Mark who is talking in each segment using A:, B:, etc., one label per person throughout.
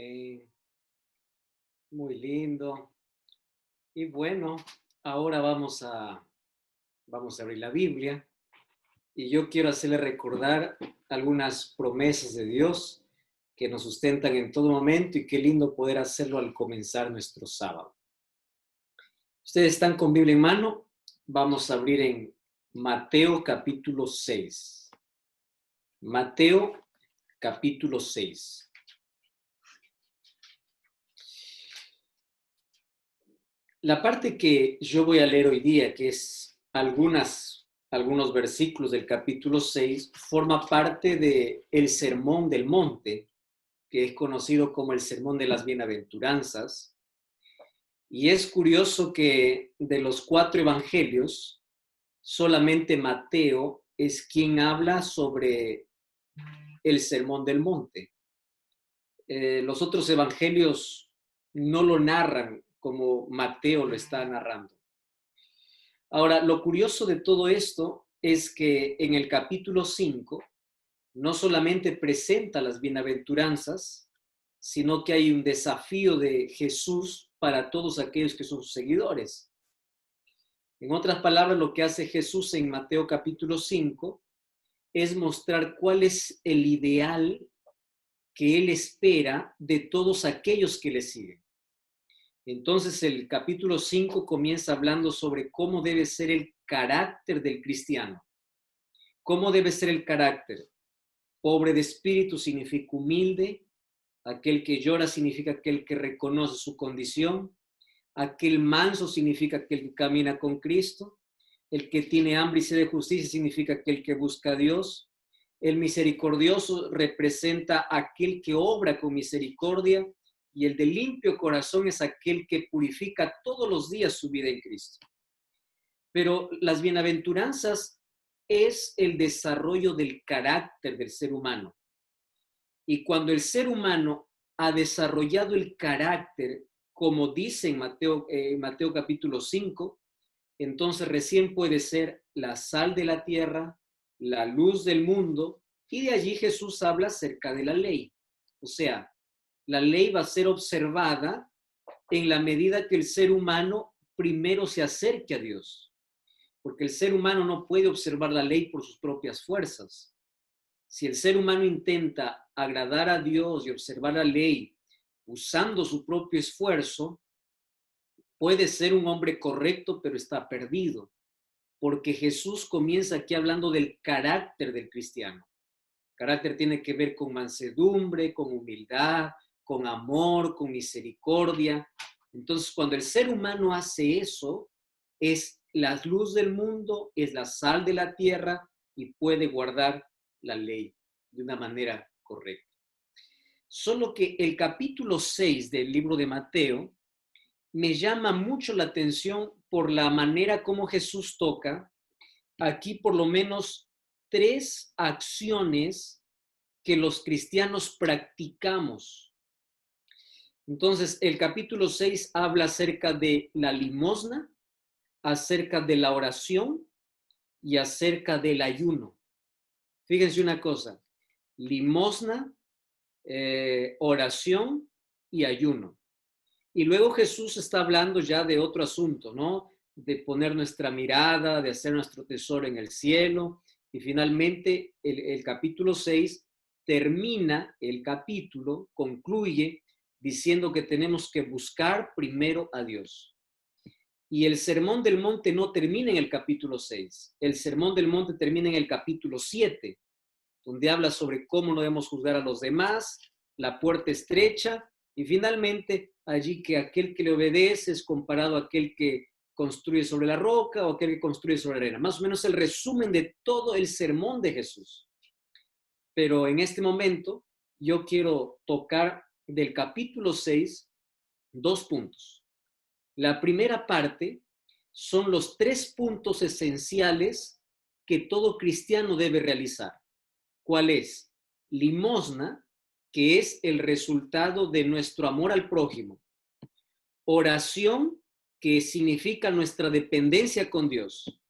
A: Amén. Muy lindo. Y bueno, ahora vamos a abrir la Biblia y yo quiero hacerle recordar algunas promesas de Dios que nos sustentan en todo momento y qué lindo poder hacerlo al comenzar nuestro sábado. Ustedes están con Biblia en mano, vamos a abrir en Mateo capítulo 6. Mateo capítulo 6. La parte que yo voy a leer hoy día, que es algunos versículos del capítulo 6, forma parte del Sermón del Monte, que es conocido como el Sermón de las Bienaventuranzas. Y es curioso que de los 4 evangelios, solamente Mateo es quien habla sobre el Sermón del Monte. Los otros evangelios no lo narran como Mateo lo está narrando. Ahora, lo curioso de todo esto es que en el capítulo 5 no solamente presenta las bienaventuranzas, sino que hay un desafío de Jesús para todos aquellos que son sus seguidores. En otras palabras, lo que hace Jesús en Mateo capítulo 5 es mostrar cuál es el ideal que él espera de todos aquellos que le siguen. Entonces el capítulo 5 comienza hablando sobre cómo debe ser el carácter del cristiano. ¿Cómo debe ser el carácter? Pobre de espíritu significa humilde, aquel que llora significa aquel que reconoce su condición, aquel manso significa aquel que camina con Cristo, el que tiene hambre y sed de justicia significa aquel que busca a Dios, el misericordioso representa aquel que obra con misericordia y el de limpio corazón es aquel que purifica todos los días su vida en Cristo. Pero las bienaventuranzas es el desarrollo del carácter del ser humano. Y cuando el ser humano ha desarrollado el carácter, como dice en Mateo capítulo 5, entonces recién puede ser la sal de la tierra, la luz del mundo, y de allí Jesús habla acerca de la ley. O sea, la ley va a ser observada en la medida que el ser humano primero se acerque a Dios, porque el ser humano no puede observar la ley por sus propias fuerzas. Si el ser humano intenta agradar a Dios y observar la ley usando su propio esfuerzo, puede ser un hombre correcto, pero está perdido, porque Jesús comienza aquí hablando del carácter del cristiano. Carácter tiene que ver con mansedumbre, con humildad, con amor, con misericordia. Entonces, cuando el ser humano hace eso, es la luz del mundo, es la sal de la tierra y puede guardar la ley de una manera correcta. Solo que el capítulo 6 del libro de Mateo me llama mucho la atención por la manera como Jesús toca aquí por lo menos 3 acciones que los cristianos practicamos. Entonces, el capítulo 6 habla acerca de la limosna, acerca de la oración y acerca del ayuno. Fíjense una cosa, limosna, oración y ayuno. Y luego Jesús está hablando ya de otro asunto, ¿no? De poner nuestra mirada, de hacer nuestro tesoro en el cielo. Y finalmente el capítulo 6 termina el capítulo, concluye diciendo que tenemos que buscar primero a Dios. Y el Sermón del Monte no termina en el capítulo 6. El Sermón del Monte termina en el capítulo 7, donde habla sobre cómo no debemos juzgar a los demás, la puerta estrecha, y finalmente allí que aquel que le obedece es comparado a aquel que construye sobre la roca o aquel que construye sobre la arena. Más o menos el resumen de todo el sermón de Jesús. Pero en este momento yo quiero tocar del capítulo 6 2 puntos. La primera parte son los 3 puntos esenciales que todo cristiano debe realizar. ¿Cuál es? Limosna, que es el resultado de nuestro amor al prójimo. Oración, que significa nuestra dependencia con Dios.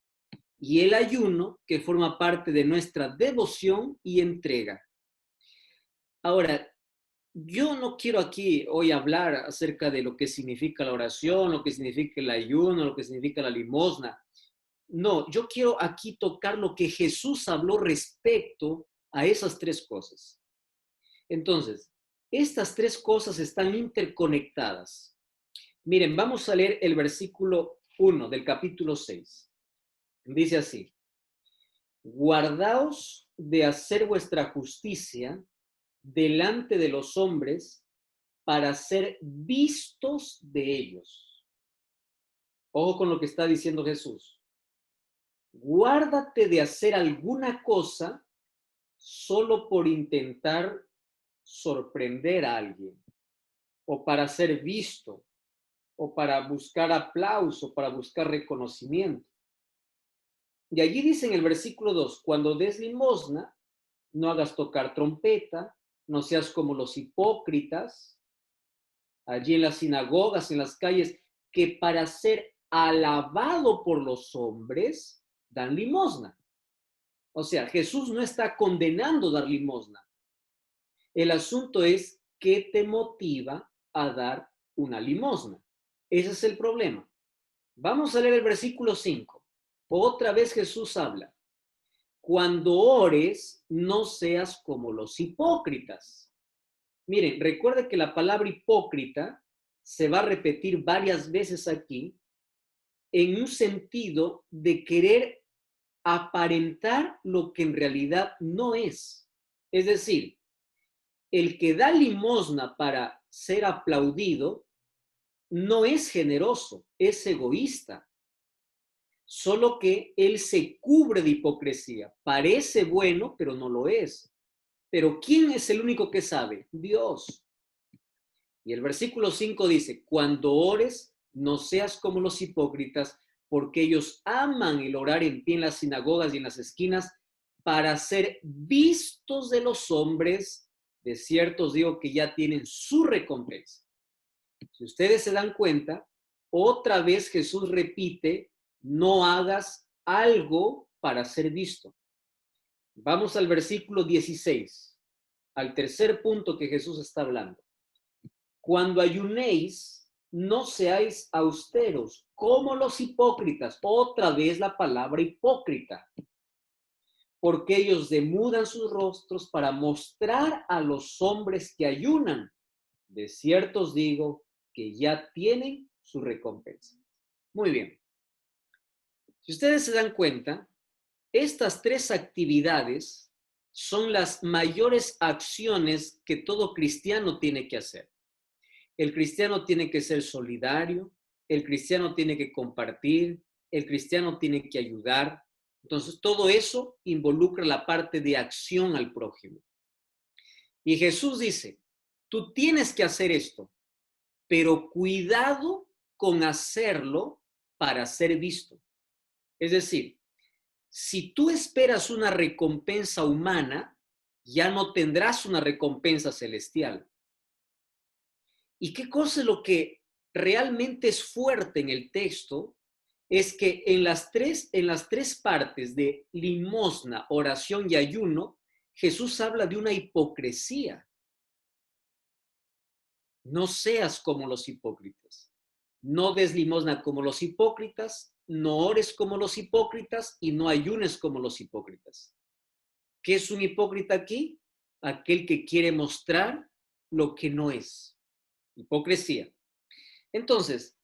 A: Y el ayuno, que forma parte de nuestra devoción y entrega. Ahora, yo no quiero aquí hoy hablar acerca de lo que significa la oración, lo que significa el ayuno, lo que significa la limosna. No, yo quiero aquí tocar lo que Jesús habló respecto a esas tres cosas. Entonces, estas tres cosas están interconectadas. Miren, vamos a leer el versículo 1 del capítulo 6. Dice así: guardaos de hacer vuestra justicia delante de los hombres para ser vistos de ellos. Ojo con lo que está diciendo Jesús. Guárdate de hacer alguna cosa solo por intentar sorprender a alguien, o para ser visto, o para buscar aplauso, para buscar reconocimiento. Y allí dice en el versículo 2, cuando des limosna, no hagas tocar trompeta, no seas como los hipócritas, allí en las sinagogas, en las calles, que para ser alabado por los hombres dan limosna. O sea, Jesús no está condenando dar limosna. El asunto es qué te motiva a dar una limosna. Ese es el problema. Vamos a leer el versículo 5. Otra vez Jesús habla. Cuando ores, no seas como los hipócritas. Miren, recuerde que la palabra hipócrita se va a repetir varias veces aquí en un sentido de querer aparentar lo que en realidad no es. Es decir, el que da limosna para ser aplaudido no es generoso, es egoísta. Solo que él se cubre de hipocresía. Parece bueno, pero no lo es. Pero ¿quién es el único que sabe? Dios. Y el versículo 5 dice, cuando ores, no seas como los hipócritas, porque ellos aman el orar en pie en las sinagogas y en las esquinas para ser vistos de los hombres. De cierto os digo que ya tienen su recompensa. Si ustedes se dan cuenta, otra vez Jesús repite, no hagas algo para ser visto. Vamos al versículo 16, al tercer punto que Jesús está hablando. Cuando ayunéis, no seáis austeros, como los hipócritas. Otra vez la palabra hipócrita. Porque ellos demudan sus rostros para mostrar a los hombres que ayunan. De cierto os digo que ya tienen su recompensa. Muy bien. Si ustedes se dan cuenta, estas tres actividades son las mayores acciones que todo cristiano tiene que hacer. El cristiano tiene que ser solidario, el cristiano tiene que compartir, el cristiano tiene que ayudar. Entonces, todo eso involucra la parte de acción al prójimo. Y Jesús dice, tú tienes que hacer esto, pero cuidado con hacerlo para ser visto. Es decir, si tú esperas una recompensa humana, ya no tendrás una recompensa celestial. ¿Y qué cosa es lo que realmente es fuerte en el texto? Es que en las tres partes de limosna, oración y ayuno, Jesús habla de una hipocresía. No seas como los hipócritas. No des limosna como los hipócritas, no ores como los hipócritas y no ayunes como los hipócritas. ¿Qué es un hipócrita aquí? Aquel que quiere mostrar lo que no es. Hipocresía. Entonces,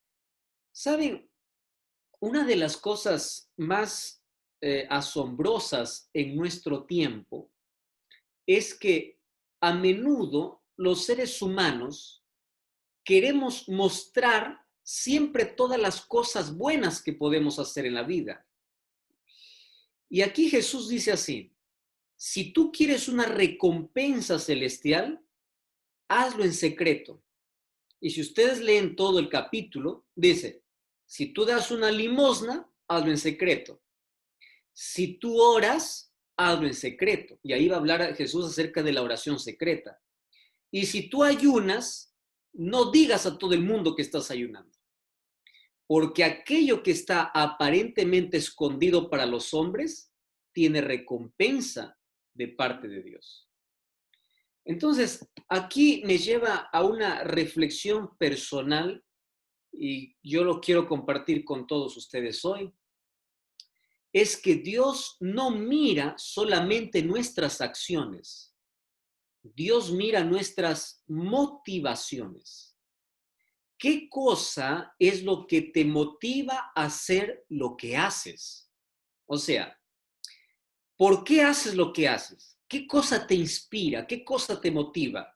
A: ¿saben? Una de las cosas más asombrosas en nuestro tiempo es que a menudo los seres humanos queremos mostrar siempre todas las cosas buenas que podemos hacer en la vida. Y aquí Jesús dice así, si tú quieres una recompensa celestial, hazlo en secreto. Y si ustedes leen todo el capítulo, dice, si tú das una limosna, hazlo en secreto. Si tú oras, hazlo en secreto. Y ahí va a hablar Jesús acerca de la oración secreta. Y si tú ayunas, no digas a todo el mundo que estás ayunando. Porque aquello que está aparentemente escondido para los hombres tiene recompensa de parte de Dios. Entonces, aquí me lleva a una reflexión personal y yo lo quiero compartir con todos ustedes hoy. Es que Dios no mira solamente nuestras acciones, Dios mira nuestras motivaciones. ¿Qué cosa es lo que te motiva a hacer lo que haces? O sea, ¿por qué haces lo que haces? ¿Qué cosa te inspira? ¿Qué cosa te motiva?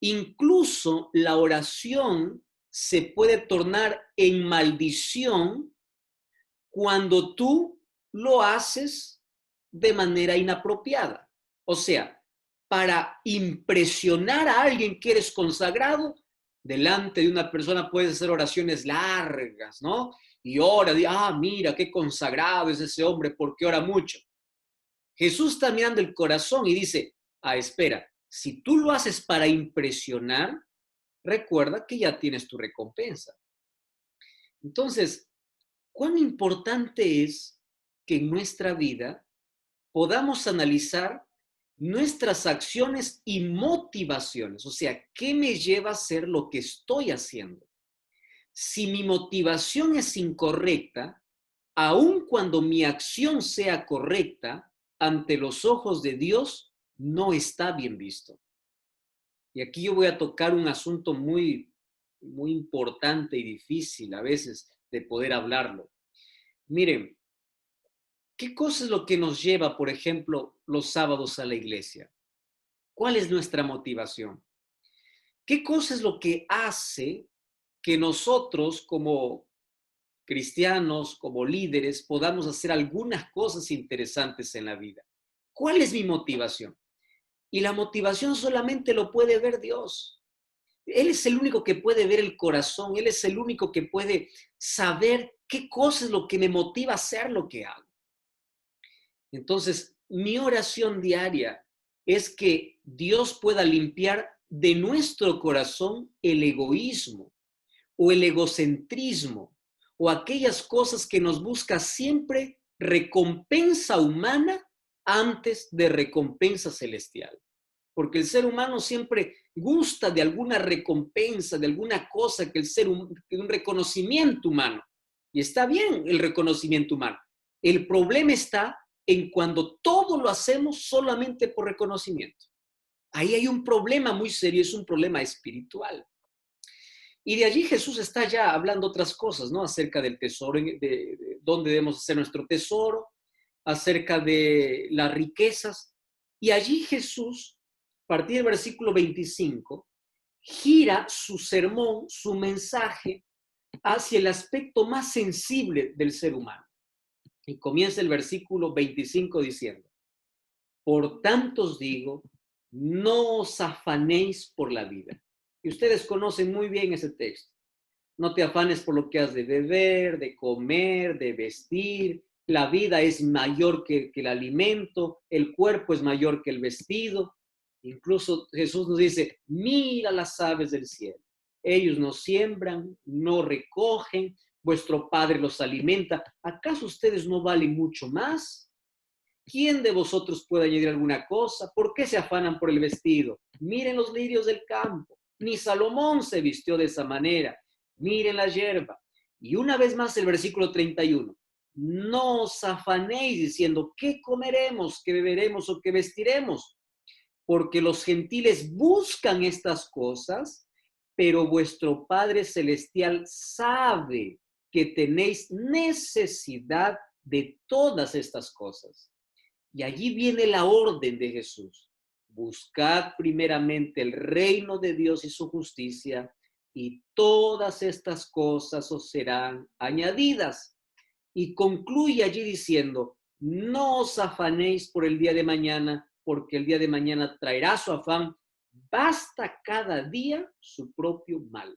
A: Incluso la oración se puede tornar en maldición cuando tú lo haces de manera inapropiada. O sea, para impresionar a alguien que eres consagrado, delante de una persona puedes hacer oraciones largas, ¿no? Y ora, mira, qué consagrado es ese hombre, porque ora mucho. Jesús está mirando el corazón y dice, espera, si tú lo haces para impresionar, recuerda que ya tienes tu recompensa. Entonces, ¿cuán importante es que en nuestra vida podamos analizar nuestras acciones y motivaciones? O sea, ¿qué me lleva a hacer lo que estoy haciendo? Si mi motivación es incorrecta, aun cuando mi acción sea correcta, ante los ojos de Dios no está bien visto. Y aquí yo voy a tocar un asunto muy importante y difícil a veces de poder hablarlo. Miren, ¿qué cosa es lo que nos lleva, por ejemplo, los sábados a la iglesia? ¿Cuál es nuestra motivación? ¿Qué cosa es lo que hace que nosotros como cristianos, como líderes, podamos hacer algunas cosas interesantes en la vida? ¿Cuál es mi motivación? Y la motivación solamente lo puede ver Dios. Él es el único que puede ver el corazón, Él es el único que puede saber qué cosa es lo que me motiva a hacer lo que hago. Entonces, mi oración diaria es que Dios pueda limpiar de nuestro corazón el egoísmo o el egocentrismo o aquellas cosas que nos busca siempre recompensa humana antes de recompensa celestial. Porque el ser humano siempre gusta de alguna recompensa, de alguna cosa que un reconocimiento humano. Y está bien el reconocimiento humano. El problema está en cuando todo lo hacemos solamente por reconocimiento. Ahí hay un problema muy serio, es un problema espiritual. Y de allí Jesús está ya hablando otras cosas, ¿no? Acerca del tesoro, de dónde debemos hacer nuestro tesoro, acerca de las riquezas. Y allí Jesús, a partir del versículo 25, gira su sermón, su mensaje, hacia el aspecto más sensible del ser humano. Y comienza el versículo 25 diciendo, por tanto os digo, no os afanéis por la vida. Y ustedes conocen muy bien ese texto. No te afanes por lo que has de beber, de comer, de vestir. La vida es mayor que el alimento, el cuerpo es mayor que el vestido. Incluso Jesús nos dice, mira las aves del cielo. Ellos no siembran, no recogen, vuestro Padre los alimenta. ¿Acaso ustedes no valen mucho más? ¿Quién de vosotros puede añadir alguna cosa? ¿Por qué se afanan por el vestido? Miren los lirios del campo. Ni Salomón se vistió de esa manera. Miren la hierba. Y una vez más el versículo 31. No os afanéis diciendo, ¿qué comeremos, qué beberemos o qué vestiremos? Porque los gentiles buscan estas cosas, pero vuestro Padre Celestial sabe que tenéis necesidad de todas estas cosas. Y allí viene la orden de Jesús. Buscad primeramente el reino de Dios y su justicia, y todas estas cosas os serán añadidas. Y concluye allí diciendo, no os afanéis por el día de mañana, porque el día de mañana traerá su afán. Basta cada día su propio mal.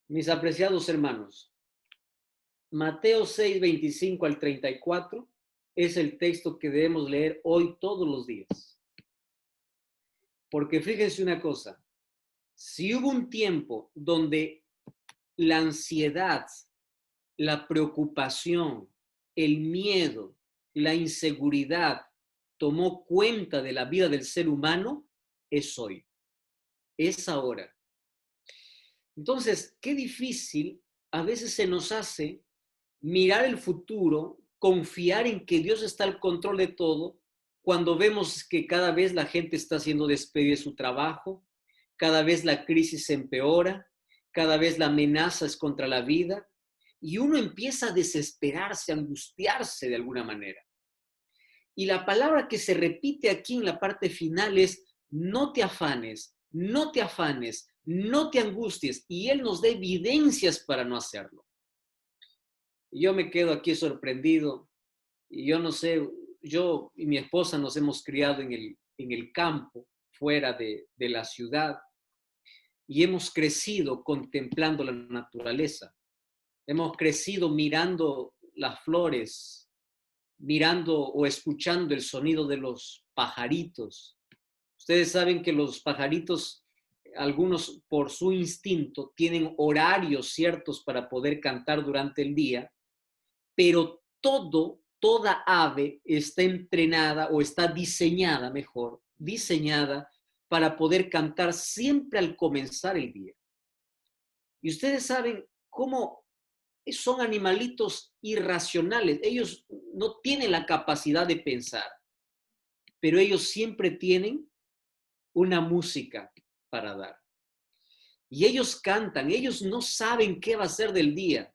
A: Mis apreciados hermanos, Mateo 6, 25 al 34 es el texto que debemos leer hoy todos los días. Porque fíjense una cosa, si hubo un tiempo donde la ansiedad, la preocupación, el miedo, la inseguridad tomó cuenta de la vida del ser humano es hoy, es ahora. Entonces, qué difícil a veces se nos hace mirar el futuro, confiar en que Dios está al control de todo, cuando vemos que cada vez la gente está siendo despedida de su trabajo, cada vez la crisis se empeora, cada vez la amenaza es contra la vida, y uno empieza a desesperarse, a angustiarse de alguna manera. Y la palabra que se repite aquí en la parte final es: no te afanes, no te afanes, no te angusties. Y Él nos da evidencias para no hacerlo. Y yo me quedo aquí sorprendido. Y yo no sé, yo y mi esposa nos hemos criado en el campo, fuera de la ciudad, y hemos crecido contemplando la naturaleza. Hemos crecido mirando las flores, mirando o escuchando el sonido de los pajaritos. Ustedes saben que los pajaritos, algunos por su instinto, tienen horarios ciertos para poder cantar durante el día, pero toda ave está entrenada o está diseñada, mejor, diseñada para poder cantar siempre al comenzar el día. Y ustedes saben cómo son animalitos irracionales. Ellos no tienen la capacidad de pensar, pero ellos siempre tienen una música para dar. Y ellos cantan, ellos no saben qué va a ser del día.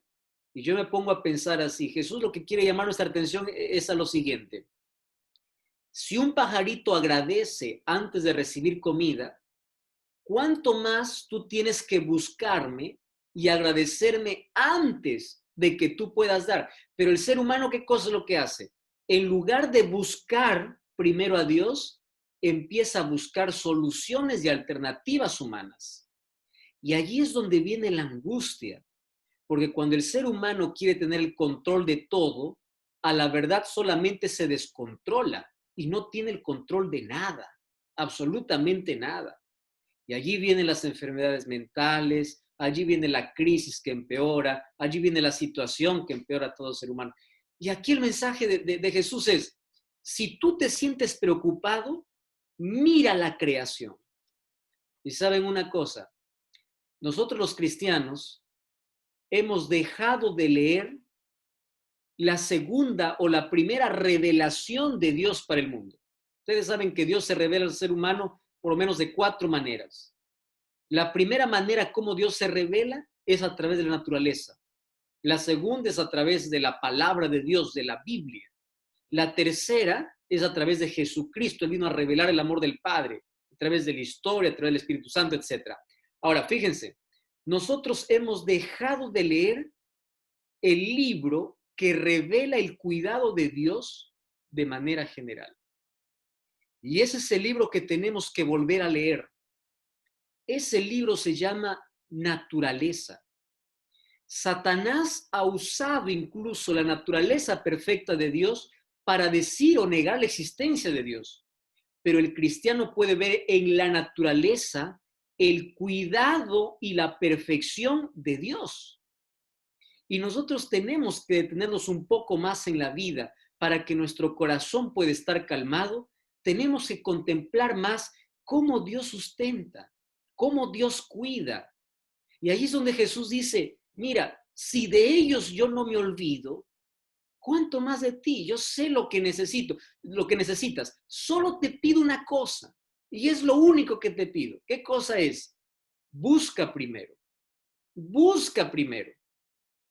A: Y yo me pongo a pensar así: Jesús lo que quiere llamar nuestra atención es a lo siguiente. Si un pajarito agradece antes de recibir comida, ¿cuánto más tú tienes que buscarme y agradecerme antes de que tú puedas dar? Pero el ser humano, ¿qué cosa es lo que hace? En lugar de buscar primero a Dios, empieza a buscar soluciones y alternativas humanas. Y allí es donde viene la angustia, porque cuando el ser humano quiere tener el control de todo, a la verdad solamente se descontrola y no tiene el control de nada, absolutamente nada. Y allí vienen las enfermedades mentales, allí viene la crisis que empeora, allí viene la situación que empeora a todo ser humano. Y aquí el mensaje de Jesús es: si tú te sientes preocupado, mira la creación. Y saben una cosa, nosotros los cristianos hemos dejado de leer la segunda o la primera revelación de Dios para el mundo. Ustedes saben que Dios se revela al ser humano por lo menos de 4 maneras. La primera manera como Dios se revela es a través de la naturaleza. La segunda es a través de la palabra de Dios, de la Biblia. La tercera es a través de Jesucristo. Él vino a revelar el amor del Padre, a través de la historia, a través del Espíritu Santo, etc. Ahora, fíjense, nosotros hemos dejado de leer el libro que revela el cuidado de Dios de manera general. Y ese es el libro que tenemos que volver a leer. Ese libro se llama Naturaleza. Satanás ha usado incluso la naturaleza perfecta de Dios para decir o negar la existencia de Dios. Pero el cristiano puede ver en la naturaleza el cuidado y la perfección de Dios. Y nosotros tenemos que detenernos un poco más en la vida para que nuestro corazón pueda estar calmado. Tenemos que contemplar más cómo Dios sustenta, cómo Dios cuida. Y ahí es donde Jesús dice: mira, si de ellos yo no me olvido, ¿cuánto más de ti? Yo sé lo que necesito, lo que necesitas. Solo te pido una cosa, y es lo único que te pido. ¿Qué cosa es? Busca primero. Busca primero.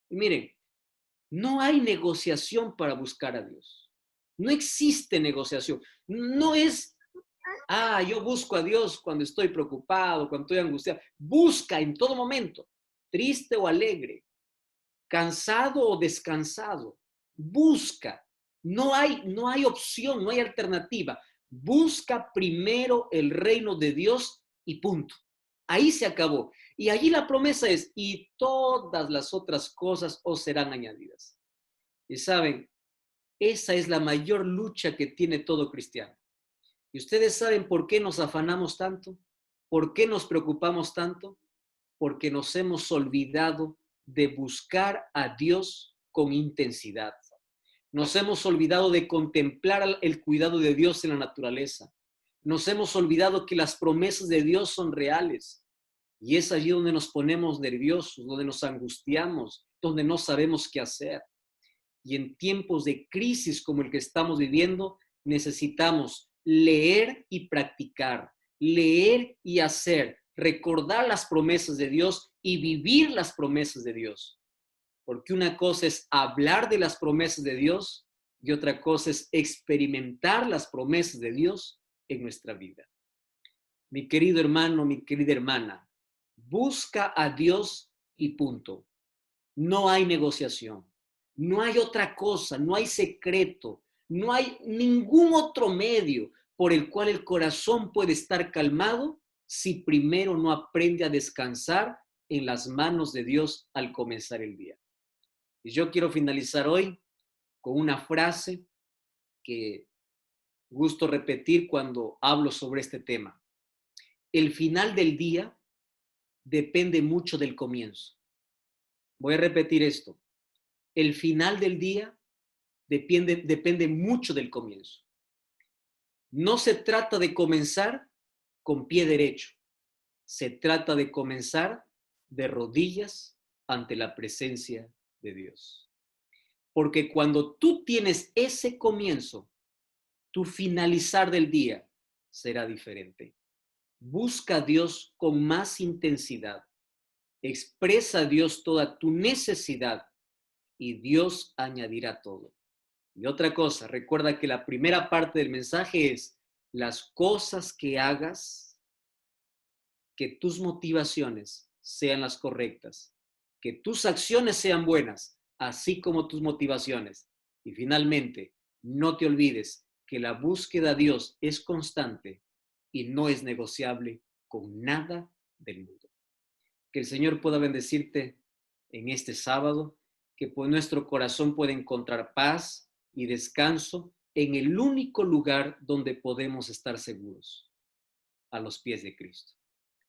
A: Y miren, no hay negociación para buscar a Dios. No existe negociación. No es: yo busco a Dios cuando estoy preocupado, cuando estoy angustiado. Busca en todo momento, triste o alegre, cansado o descansado. Busca. No hay opción, no hay alternativa. Busca primero el reino de Dios y punto. Ahí se acabó. Y allí la promesa es: y todas las otras cosas os serán añadidas. Y saben, esa es la mayor lucha que tiene todo cristiano. ¿Y ustedes saben por qué nos afanamos tanto? ¿Por qué nos preocupamos tanto? Porque nos hemos olvidado de buscar a Dios con intensidad. Nos hemos olvidado de contemplar el cuidado de Dios en la naturaleza. Nos hemos olvidado que las promesas de Dios son reales. Y es allí donde nos ponemos nerviosos, donde nos angustiamos, donde no sabemos qué hacer. Y en tiempos de crisis como el que estamos viviendo, necesitamos leer y practicar, leer y hacer, recordar las promesas de Dios y vivir las promesas de Dios. Porque una cosa es hablar de las promesas de Dios y otra cosa es experimentar las promesas de Dios en nuestra vida. Mi querido hermano, mi querida hermana, busca a Dios y punto. No hay negociación, no hay otra cosa, no hay secreto, no hay ningún otro medio por el cual el corazón puede estar calmado si primero no aprende a descansar en las manos de Dios al comenzar el día. Y yo quiero finalizar hoy con una frase que gusto repetir cuando hablo sobre este tema. El final del día depende mucho del comienzo. Voy a repetir esto. El final del día depende mucho del comienzo. No se trata de comenzar con pie derecho. Se trata de comenzar de rodillas ante la presencia de Dios. Porque cuando tú tienes ese comienzo, tu finalizar del día será diferente. Busca a Dios con más intensidad. Expresa a Dios toda tu necesidad y Dios añadirá todo. Y otra cosa, recuerda que la primera parte del mensaje es las cosas que hagas, que tus motivaciones sean las correctas, que tus acciones sean buenas, así como tus motivaciones. Y finalmente, no te olvides que la búsqueda a Dios es constante y no es negociable con nada del mundo. Que el Señor pueda bendecirte en este sábado, que por nuestro corazón pueda encontrar paz y descanso en el único lugar donde podemos estar seguros, a los pies de Cristo.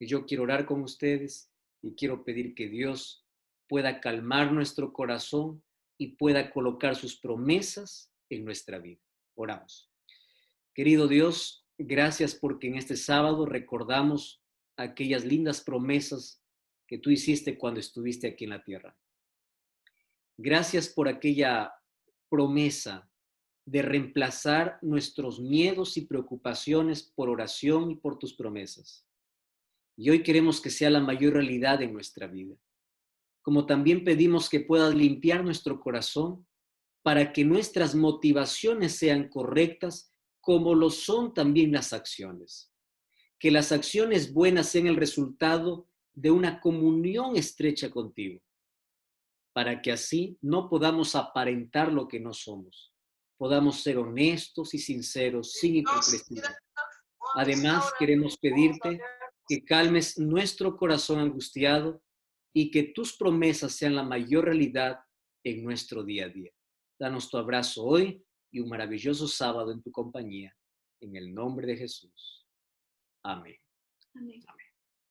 A: Y yo quiero orar con ustedes y quiero pedir que Dios pueda calmar nuestro corazón y pueda colocar sus promesas en nuestra vida. Oramos. Querido Dios, gracias porque en este sábado recordamos aquellas lindas promesas que tú hiciste cuando estuviste aquí en la tierra. Gracias por aquella promesa de reemplazar nuestros miedos y preocupaciones por oración y por tus promesas. Y hoy queremos que sea la mayor realidad en nuestra vida. Como también pedimos que puedas limpiar nuestro corazón para que nuestras motivaciones sean correctas, como lo son también las acciones. Que las acciones buenas sean el resultado de una comunión estrecha contigo, para que así no podamos aparentar lo que no somos. Podamos ser honestos y sinceros, sin hipocresía. Además, queremos pedirte que calmes nuestro corazón angustiado y que tus promesas sean la mayor realidad en nuestro día a día. Danos tu abrazo hoy y un maravilloso sábado en tu compañía. En el nombre de Jesús. Amén.
B: Amén.
A: Amén.